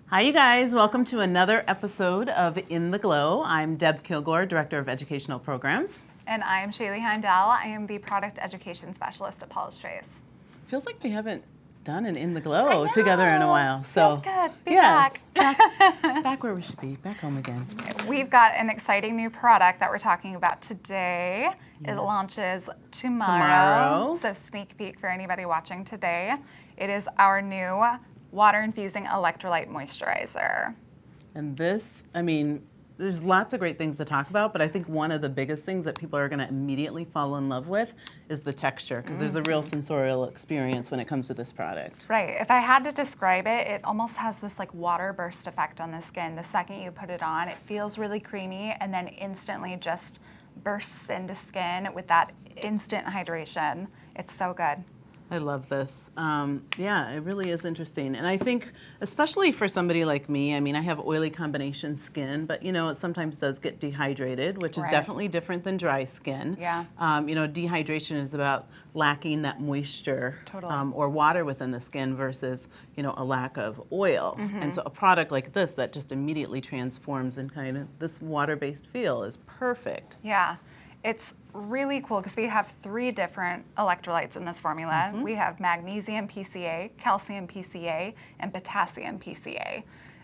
Hi, you guys. Welcome to another episode of In the Glow. I'm Deb Kilgore, Director of Educational Programs. And I'm Shealeigh Heindel. I am the Product Education Specialist at Paula's Choice. Feels like we haven't done an In the Glow together in a while. So feels good. Be yes, back where we should be, back home again. We've got an exciting new product that we're talking about today. Yes. It launches tomorrow. So sneak peek for anybody watching today. It is our new Water-Infusing Electrolyte Moisturizer. And this, there's lots of great things to talk about, but I think one of the biggest things that people are going to immediately fall in love with is the texture, because there's a real sensorial experience when it comes to this product. Right. If I had to describe it, it almost has this like water burst effect on the skin. The second you put it on, it feels really creamy and then instantly just bursts into skin with that instant hydration. It's so good. I love this. Yeah, it really is interesting. And I think, especially for somebody like me, I have oily combination skin, but it sometimes does get dehydrated, which is definitely different than dry skin. Yeah. Dehydration is about lacking that moisture or water within the skin versus, a lack of oil. And so a product like this that just immediately transforms in kind of this water-based feel is perfect. Yeah. It's really cool because we have 3 different electrolytes in this formula. We have magnesium PCA, calcium PCA, and potassium PCA.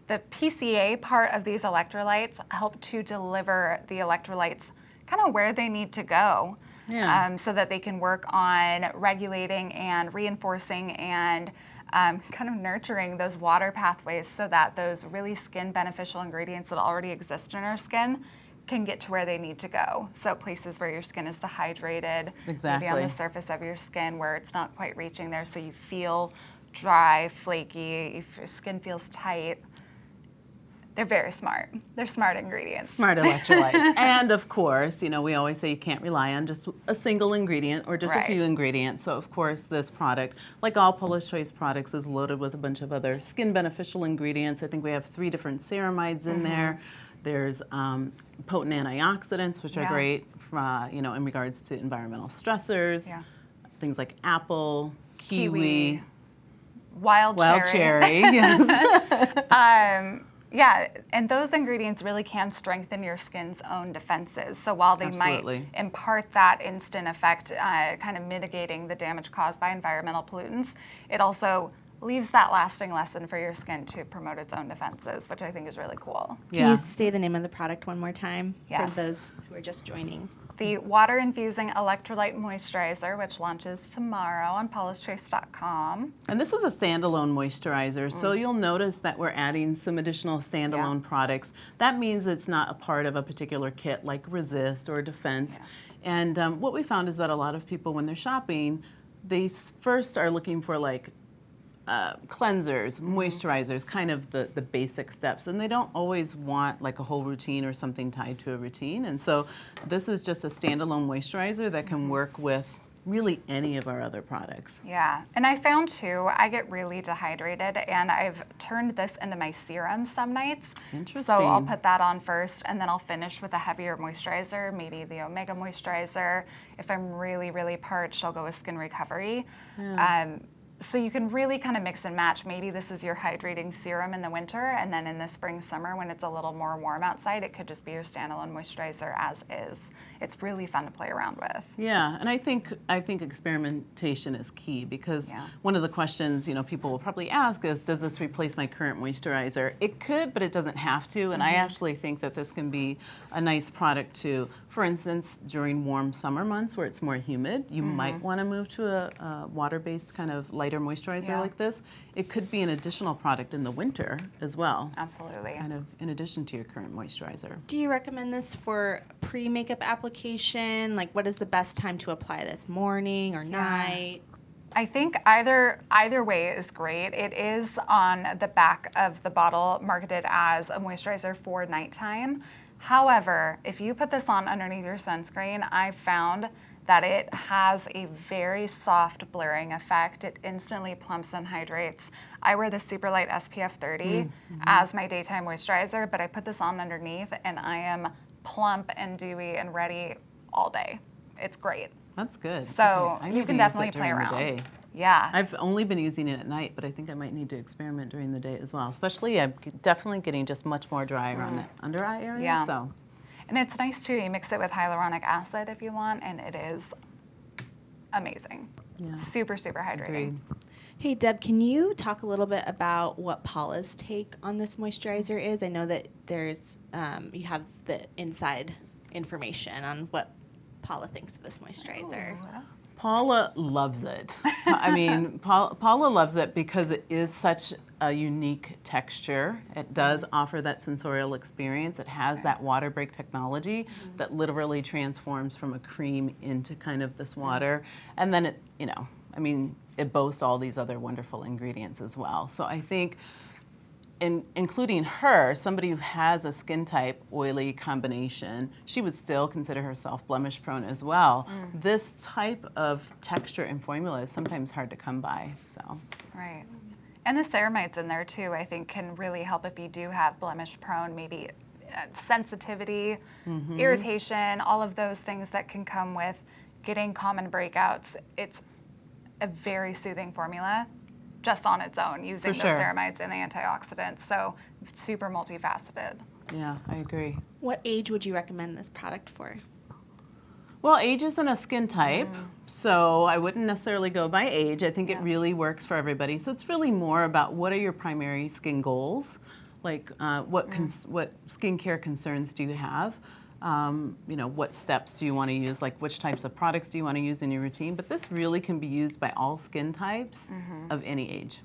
The PCA part of these electrolytes help to deliver the electrolytes kind of where they need to go so that they can work on regulating and reinforcing and kind of nurturing those water pathways so that those really skin beneficial ingredients that already exist in our skin can get to where they need to go. So places where your skin is dehydrated, maybe on the surface of your skin where it's not quite reaching there, so you feel dry, flaky, if your skin feels tight. They're very smart. They're smart ingredients. Smart electrolytes. And of course, we always say you can't rely on just a single ingredient or just a few ingredients. So of course, this product, like all Paula's Choice products, is loaded with a bunch of other skin beneficial ingredients. I think we have 3 different ceramides in there. There's potent antioxidants, which are great in regards to environmental stressors. Yeah. Things like apple, kiwi, wild cherry. Yes. Yeah, and those ingredients really can strengthen your skin's own defenses. So while they might impart that instant effect, kind of mitigating the damage caused by environmental pollutants, it also leaves that lasting lesson for your skin to promote its own defenses, which I think is really cool. Can you say the name of the product one more time for those who are just joining? The Water-Infusing Electrolyte Moisturizer, which launches tomorrow on paulaschoice.com. And this is a standalone moisturizer, so you'll notice that we're adding some additional standalone products. That means it's not a part of a particular kit like Resist or Defense. And what we found is that a lot of people, when they're shopping, they first are looking for cleansers, moisturizers, kind of the basic steps, and they don't always want like a whole routine or something tied to a routine. And so this is just a standalone moisturizer that can work with really any of our other products. Yeah, and I found too, I get really dehydrated, and I've turned this into my serum some nights. Interesting. So I'll put that on first, and then I'll finish with a heavier moisturizer, maybe the Omega moisturizer. If I'm really, really parched, I'll go with Skin Recovery. So you can really kind of mix and match. Maybe this is your hydrating serum in the winter, and then in the spring, summer, when it's a little more warm outside, it could just be your standalone moisturizer as is. It's really fun to play around with. Yeah, and I think experimentation is key, because one of the questions people will probably ask is, does this replace my current moisturizer? It could, but it doesn't have to. And I actually think that this can be a nice product to, for instance, during warm summer months where it's more humid, you might want to move to a water-based kind of lighter moisturizer like this. It could be an additional product in the winter as well. Absolutely. Kind of in addition to your current moisturizer. Do you recommend this for pre-makeup application? Like, what is the best time to apply this? Morning or night? I think either way is great. It is on the back of the bottle marketed as a moisturizer for nighttime. However, if you put this on underneath your sunscreen, I've found that it has a very soft blurring effect. It instantly plumps and hydrates. I wear the Super Light SPF 30 as my daytime moisturizer, but I put this on underneath and I am plump and dewy and ready all day. It's great. That's good. So you can definitely play around. Yeah. I've only been using it at night, but I think I might need to experiment during the day as well. Especially, I'm definitely getting just much more dry around the under eye area. Yeah. So. And it's nice too, you mix it with hyaluronic acid if you want, and it is amazing. Yeah. Super, super hydrating. Agreed. Hey, Deb, can you talk a little bit about what Paula's take on this moisturizer is? I know that there's, you have the inside information on what Paula thinks of this moisturizer. Ooh. Paula loves it. I mean, Paula loves it because it is such a unique texture. It does offer that sensorial experience. It has that water break technology that literally transforms from a cream into kind of this water. And then it, you know, I mean, it boasts all these other wonderful ingredients as well. So I think including her, somebody who has a skin type oily combination, she would still consider herself blemish prone as well. This type of texture and formula is sometimes hard to come by. So. Right. And the ceramides in there too, I think can really help if you do have blemish prone, maybe sensitivity, irritation, all of those things that can come with getting common breakouts. It's a very soothing formula just on its own, using For the sure. ceramides and the antioxidants. So super multifaceted. Yeah, I agree. What age would you recommend this product for? Well, age isn't a skin type, so I wouldn't necessarily go by age. I think it really works for everybody. So it's really more about what are your primary skin goals, like what skincare concerns do you have? You know, what steps do you want to use? Like which types of products do you want to use in your routine? But this really can be used by all skin types of any age.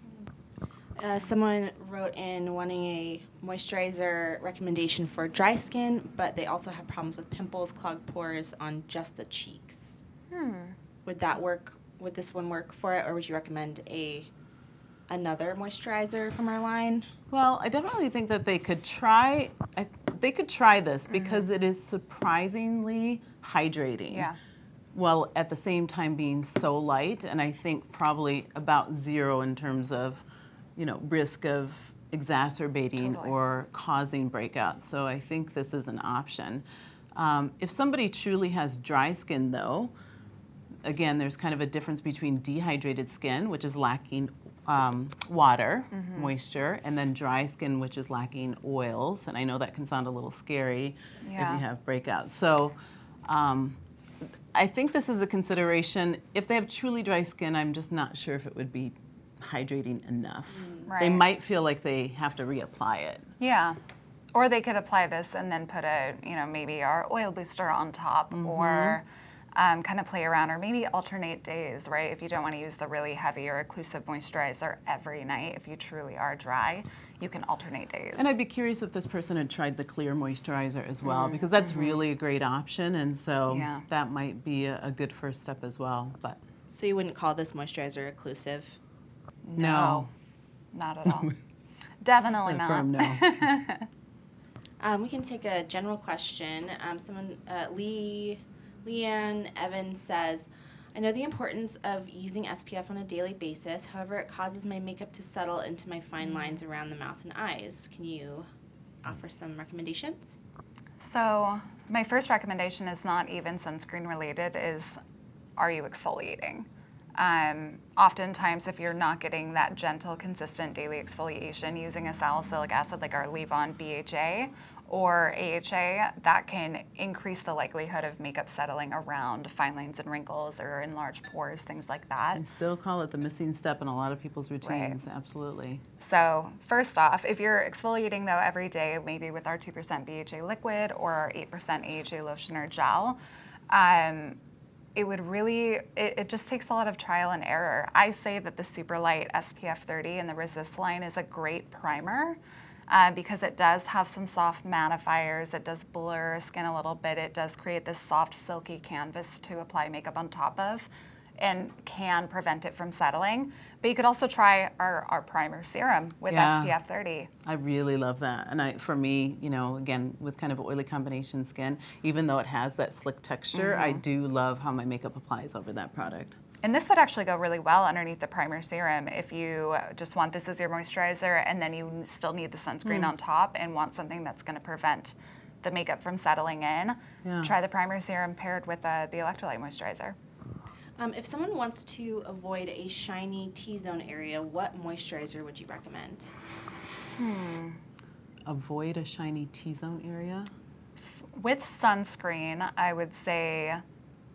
Someone wrote in wanting a moisturizer recommendation for dry skin, but they also have problems with pimples, clogged pores on just the cheeks. Would that work? Would this one work for it, or would you recommend another moisturizer from our line? Well, I definitely think that they could try. They could try this because it is surprisingly hydrating. Yeah. While at the same time being so light, and I think probably about zero in terms of, you know, risk of exacerbating or causing breakouts. So I think this is an option. If somebody truly has dry skin though, again, there's kind of a difference between dehydrated skin, which is lacking water, moisture, and then dry skin, which is lacking oils. And I know that can sound a little scary if you have breakouts. So I think this is a consideration. If they have truly dry skin, I'm just not sure if it would be hydrating enough. They might feel like they have to reapply it. Yeah. Or they could apply this and then put maybe our oil booster on top, or kind of play around, or maybe alternate days, right? If you don't want to use the really heavy or occlusive moisturizer every night, if you truly are dry, you can alternate days. And I'd be curious if this person had tried the clear moisturizer as well, because that's really a great option, and so that might be a good first step as well. But So you wouldn't call this moisturizer occlusive? No. Not at all. Definitely not. Firm no. We can take a general question. Leanne Evans says, I know the importance of using SPF on a daily basis. However, it causes my makeup to settle into my fine lines around the mouth and eyes. Can you offer some recommendations? So my first recommendation is not even sunscreen related, is are you exfoliating? Oftentimes, if you're not getting that gentle, consistent daily exfoliation using a salicylic acid like our Leave-On BHA or AHA, that can increase the likelihood of makeup settling around fine lines and wrinkles or enlarged pores, things like that. I still call it the missing step in a lot of people's routines, absolutely. So first off, if you're exfoliating though every day, maybe with our 2% BHA liquid or our 8% AHA lotion or gel, it just takes a lot of trial and error. I say that the Super Light SPF 30 in the Resist line is a great primer because it does have some soft mattifiers, it does blur skin a little bit, it does create this soft silky canvas to apply makeup on top of and can prevent it from settling. But you could also try our primer serum with SPF 30. I really love that. And for me, you know, again, with kind of oily combination skin, even though it has that slick texture, I do love how my makeup applies over that product. And this would actually go really well underneath the primer serum if you just want this as your moisturizer and then you still need the sunscreen on top and want something that's going to prevent the makeup from settling in. Try the primer serum paired with the electrolyte moisturizer. If someone wants to avoid a shiny T-zone area, what moisturizer would you recommend? Avoid a shiny T-zone area? With sunscreen, I would say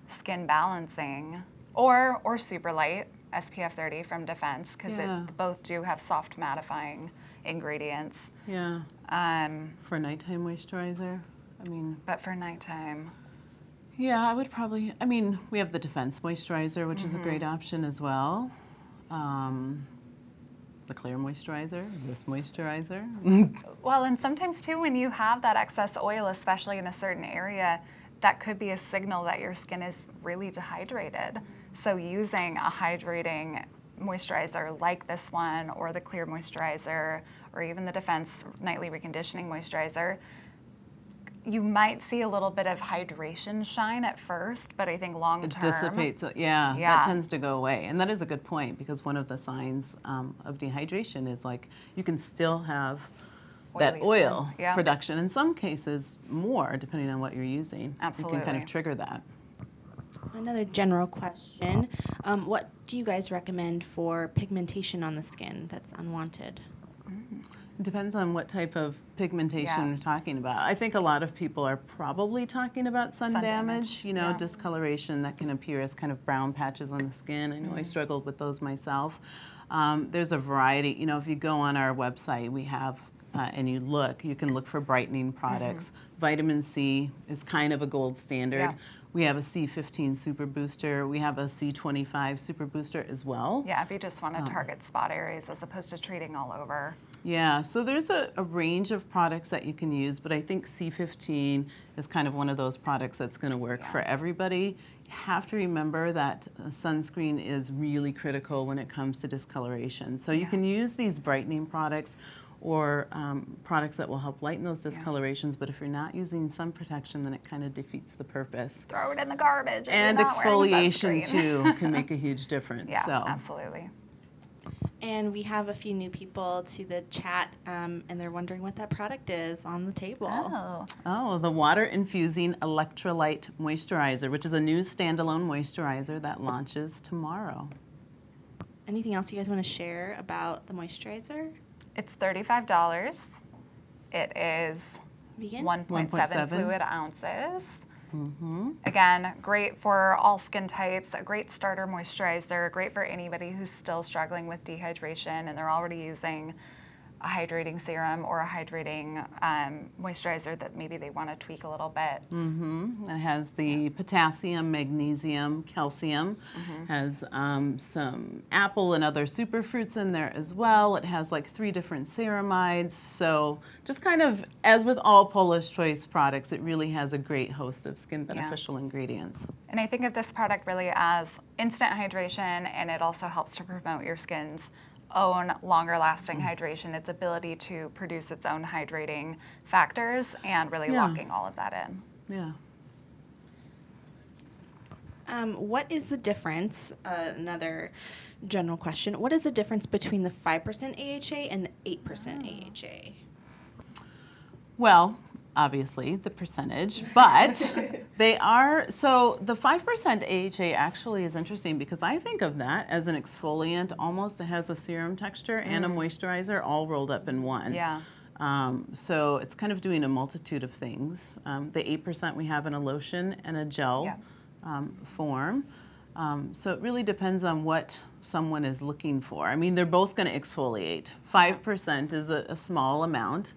Skin Balancing or Super Light SPF 30 from Defense, because both do have soft mattifying ingredients. Yeah. For nighttime moisturizer, But for nighttime. Yeah, I would probably, we have the Defense moisturizer, which is a great option as well. The clear moisturizer, this moisturizer. Well, and sometimes too, when you have that excess oil, especially in a certain area, that could be a signal that your skin is really dehydrated. So using a hydrating moisturizer like this one, or the clear moisturizer, or even the Defense Nightly Reconditioning Moisturizer, you might see a little bit of hydration shine at first, but I think long term... It dissipates, that tends to go away. And that is a good point, because one of the signs of dehydration is you can still have that oil production. In some cases, more, depending on what you're using. Absolutely. You can kind of trigger that. Another general question. What do you guys recommend for pigmentation on the skin that's unwanted? It depends on what type of pigmentation we're talking about. I think a lot of people are probably talking about sun damage, discoloration that can appear as kind of brown patches on the skin. I know I struggled with those myself. There's a variety. If you go on our website, we have, and you can look for brightening products. Vitamin C is kind of a gold standard. Yeah. We have a C15 Super Booster. We have a C25 Super Booster as well. Yeah, if you just want to target spot areas as opposed to treating all over. Yeah, so there's a range of products that you can use, but I think C15 is kind of one of those products that's going to work for everybody. You have to remember that sunscreen is really critical when it comes to discoloration. So you can use these brightening products or products that will help lighten those discolorations, but if you're not using sun protection, then it kind of defeats the purpose. Throw it in the garbage. And exfoliation too can make a huge difference. Yeah, so. Absolutely. And we have a few new people to the chat, and they're wondering what that product is on the table. Oh, the Water-Infusing Electrolyte Moisturizer, which is a new standalone moisturizer that launches tomorrow. Anything else you guys want to share about the moisturizer? It's $35. It is 1.7 fluid ounces. Again, great for all skin types, a great starter moisturizer, great for anybody who's still struggling with dehydration and they're already using a hydrating serum or a hydrating moisturizer that maybe they want to tweak a little bit. It has the potassium, magnesium, calcium, has some apple and other superfruits in there as well. It has 3 different ceramides. So just kind of, as with all Paula's Choice products, it really has a great host of skin beneficial ingredients. And I think of this product really as instant hydration, and it also helps to promote your skin's own longer lasting hydration, its ability to produce its own hydrating factors, and really locking all of that in. Yeah. What is the difference, another general question, what is the difference between the 5% AHA and the 8% AHA? Well, obviously the percentage, but they are, so the 5% AHA actually is interesting because I think of that as an exfoliant, almost. It has a serum texture and a moisturizer all rolled up in one. Yeah. So it's kind of doing a multitude of things. The 8% we have in a lotion and a gel form. So it really depends on what someone is looking for. I mean, they're both going to exfoliate. 5% is a small amount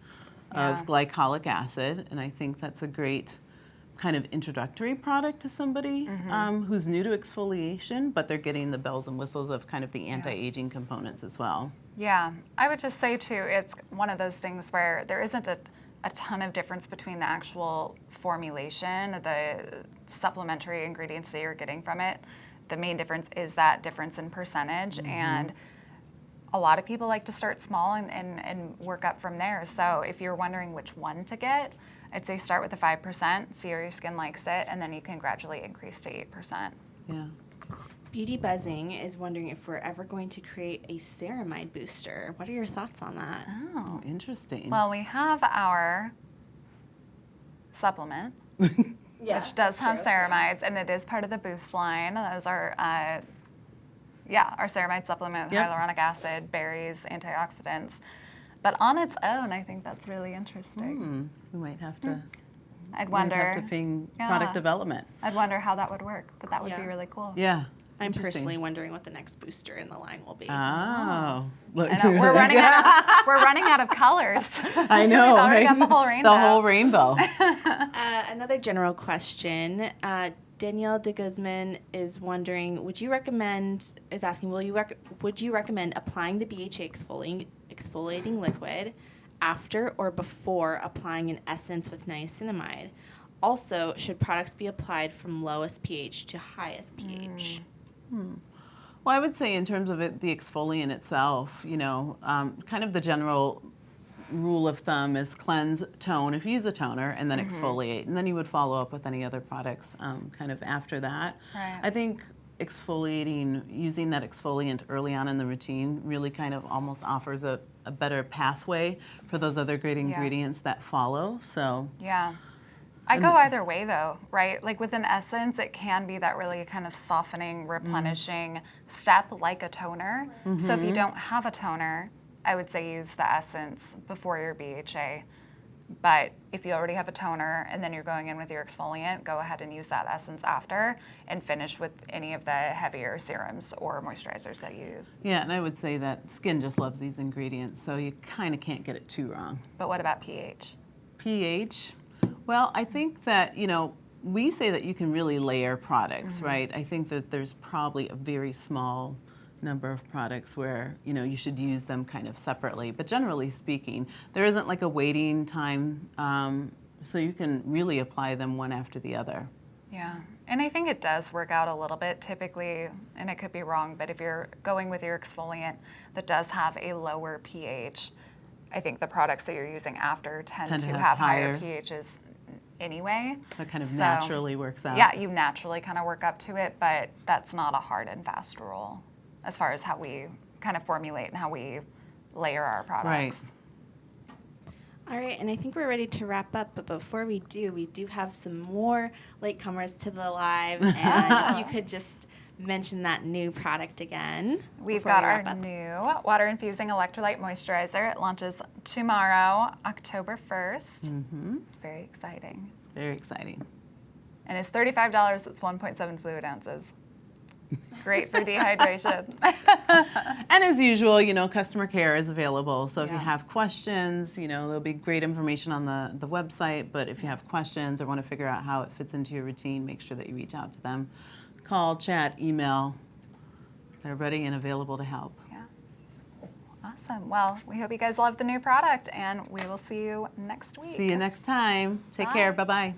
of glycolic acid, and I think that's a great kind of introductory product to somebody who's new to exfoliation, but they're getting the bells and whistles of kind of the anti-aging components as well. Yeah, I would just say too, it's one of those things where there isn't a ton of difference between the actual formulation, the supplementary ingredients that you're getting from it. The main difference is that difference in percentage, and a lot of people like to start small and work up from there. So if you're wondering which one to get, I'd say start with the 5%, see how your skin likes it, and then you can gradually increase to 8%. Yeah. Beauty Buzzing is wondering if we're ever going to create a ceramide booster. What are your thoughts on that? Oh, interesting. Well, we have our supplement, which does have ceramides, and it is part of the Boost line. Those are, our ceramide supplement with hyaluronic acid, berries, antioxidants. But on its own, I think that's really interesting. We might have to. I'd wonder. Have to ping product development. I'd wonder how that would work, but that would be really cool. Yeah. I'm personally wondering what the next booster in the line will be. Oh. Look. I know. We're running out of colors. I know, We've already right? got the whole rainbow. The whole rainbow. Another general question. Danielle de Guzman is wondering, would you recommend applying the BHA exfoliating liquid after or before applying an essence with niacinamide? Also, should products be applied from lowest pH to highest pH? Well, I would say in terms of the exfoliant itself, kind of the general rule of thumb is cleanse, tone, if you use a toner, and then exfoliate. And then you would follow up with any other products kind of after that. Right. I think using that exfoliant early on in the routine really kind of almost offers a better pathway for those other great ingredients that follow. So yeah. I go either way though, right? Like with an essence, it can be that really kind of softening, replenishing step like a toner. So if you don't have a toner, I would say use the essence before your BHA. But if you already have a toner and then you're going in with your exfoliant, go ahead and use that essence after and finish with any of the heavier serums or moisturizers that you use. yeah, and I would say that skin just loves these ingredients, so you kind of can't get it too wrong. But what about pH? pH, well, I think that, we say that you can really layer products, right? I think that there's probably a very small number of products where, you should use them kind of separately. But generally speaking, there isn't like a waiting time, so you can really apply them one after the other. Yeah, and I think it does work out a little bit typically, and it could be wrong, but if you're going with your exfoliant that does have a lower pH, I think the products that you're using after tend to have higher pHs anyway. That kind of naturally works out. Yeah, you naturally kind of work up to it, but that's not a hard and fast rule as far as how we kind of formulate and how we layer our products. Right. All right, and I think we're ready to wrap up, but before we do have some more latecomers to the live, and you could just mention that new product again. We've got our new Water-Infusing Electrolyte Moisturizer. It launches tomorrow, October 1st. Very exciting. Very exciting. And it's $35. It's 1.7 fluid ounces. Great for dehydration. And as usual, customer care is available. So if you have questions, there'll be great information on the website. But if you have questions or want to figure out how it fits into your routine, make sure that you reach out to them. Call, chat, email. They're ready and available to help. Yeah. Awesome. Well, we hope you guys love the new product, and we will see you next week. See you next time. Take care. Bye-bye.